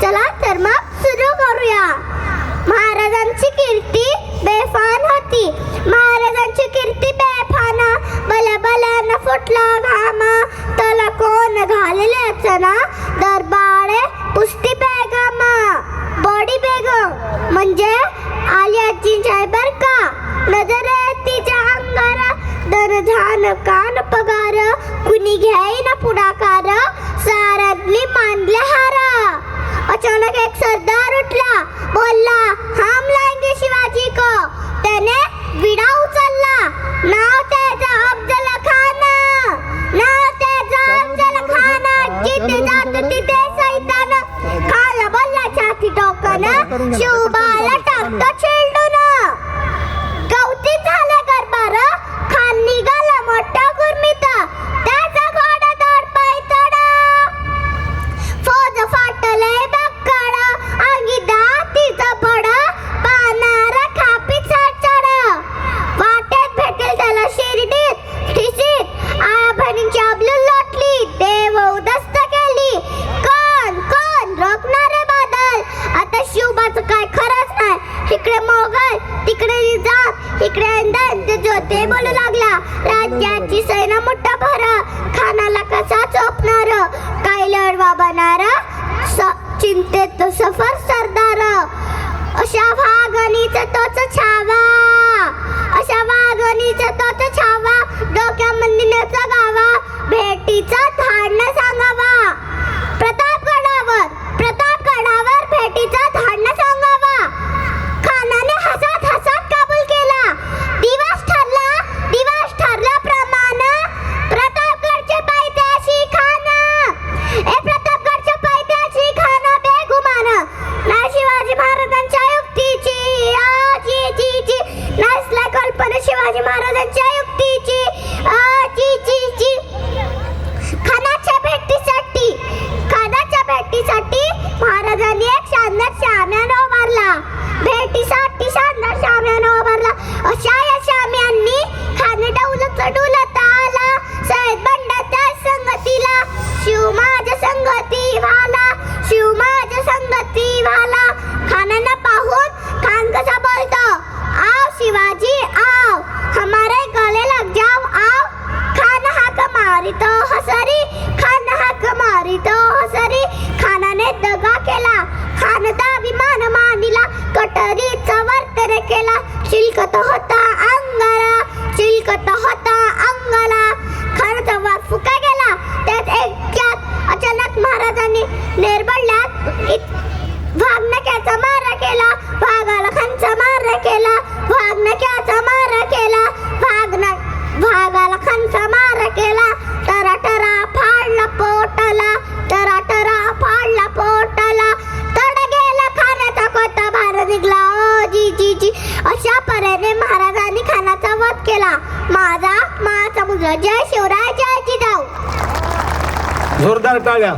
चला तर मग सुरू करूया. महाराजांची कीर्ती बेफान होती. महाराजांची कीर्ती बेफान. बलबलानं फुटला घाम, तला कोण घालले चना, दरबारे पुस्ती बेगम. बडी बेगम म्हणजे आलियाची जय बर का. नजर तिच्या अंगारा, दरधान कान पगार, कुणी घेईना पुढाकार, सारगली मांडले हार. अचानक एक सरदार उठला, बोलला हम लाएंगे शिवाजी को. त्याने विडा उचलला. नाव त्याचं अफजल खान. नाव त्याचं अफजल खान. जिथे जात तिथे सैतान. खाला बोलला छाती टोकन, शिवबाला टाकतो चिरडून. गवती झाला गरबार, खान निघाला मोठा गुरमीत. त्याचा घोडा दडपाय तडा, फौज फाटले बक्कड, अंगी दातीचा पड, पानार खापी चढ. वाटेत भेटेल त्याला शिर्डीत ठिसीत, आभणींची अबलू लोटली, देव उदस्त केली. कोण कोण रोखणारे बादल. आता शिवबाचं काय खरंच नाही. इकडे मोगल, तिकडे निजाम, इकडे अंदाज जोते बोलू लागला. राज्याची सैना मोठा भर, खानाला कसा चोपणार, काय लढवा बनार, चिंतेत सफर सरदार. अशा वाघणीचा तोच छावा, अशा वाघणीचा तोच छावा, डोक्यामध्ये न जगावा, भेटीचा धाडणं सांगावा. प्रतापगडावर भेटीचा धाडणं सांगावा. खानाने हसत हसत कबूल केला. दिवस ठरला प्रमाण, प्रतापगडचे पायथ्याशी खान. प्रतापगडच्या पायथ्याशी खान बेगुमान. ना शिवाजी महाराजांच्या युक्तीची, नसल्या कल्पना शिवाजी महाराजांच्या युक्तीची. खानाच्या भेटीसाठी महाराजांनी एक शानदार शाम्याना उभारला. भेटीसाठी शानदार शाम्याना उभारला. अशा या शाम्यांनी खाने डौलत आला. सैद बंडा त्या संगतीला, शिव माझ्या संगती व्हाला, शिव माझ्या संगती व्हाला. खानांना पाहून खान कसा बोलतो, आओ शिवाजी आओ, हमारे गले लग जाओ आओ. खान हाक मारितो हसरी, खान हाक मारितो हसरी. खानाने दगा केला, खानचा अभिमान मानिला, कटरीचा वर्तन केला. चिलकत होता अंगाला, खानाचा वाघ फुका गेला. त्यात एक्यात अचानक महाराजांनी निर्बळल्यात वाघनक्याचा मारा केला. वाघाला खानचा मारा केला. वाघनक्याचा मारा केला. वाघाला खानचा मारा केला. टरा फाडला पोटाला, टरा फाडला पोटाला. तड गेला खानाचा कोता, भार निघला ओ जी. अशा परीने महाराजांनी खानाचा वध केला. माझा समुद्र. जय शिवराय, जय जिजाऊ. जोरदार टाळ्या.